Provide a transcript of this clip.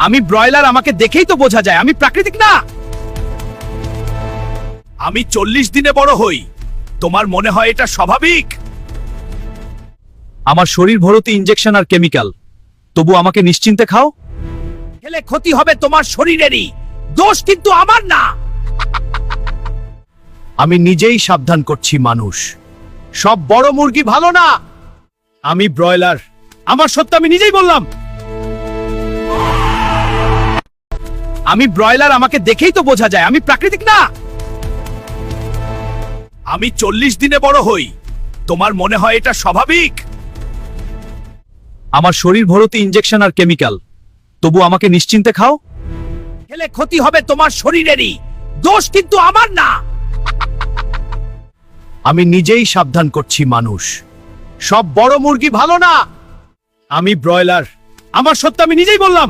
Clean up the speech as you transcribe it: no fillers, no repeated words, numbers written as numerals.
আমি ব্রয়লার, আমাকে দেখেই তো বোঝা যায় আমি প্রাকৃতিক না। আমি 40 দিনে বড় হই, তোমার মনে হয় এটা স্বাভাবিক? আমার শরীর ভর্তি ইনজেকশন আর কেমিক্যাল, তবু আমাকে নিশ্চিন্তে খাও। খেলে ক্ষতি হবে তোমার শরীরেরই, দোষ কিন্তু আমার না। আমি নিজেই সাবধান করছি মানুষ, সব বড় মুরগি ভালো না। আমি ব্রয়লার, আমার সত্য আমি নিজেই বললাম। আমি ব্রয়লার, আমাকে দেখেই তো বোঝা যায় আমি প্রাকৃতিক না। আমি 40 দিনে বড় হই, তোমার মনে হয় এটা স্বাভাবিক? আমার শরীর ভর্তি ইনজেকশন আর কেমিক্যাল, তবু আমাকে নিশ্চিন্তে খাও। খেলে ক্ষতি হবে তোমার শরীরেরই, দোষ কিন্তু আমার না। আমি নিজেই সাবধান করছি মানুষ, সব বড় মুরগি ভালো না। আমি ব্রয়লার, আমার সত্য আমি নিজেই বললাম।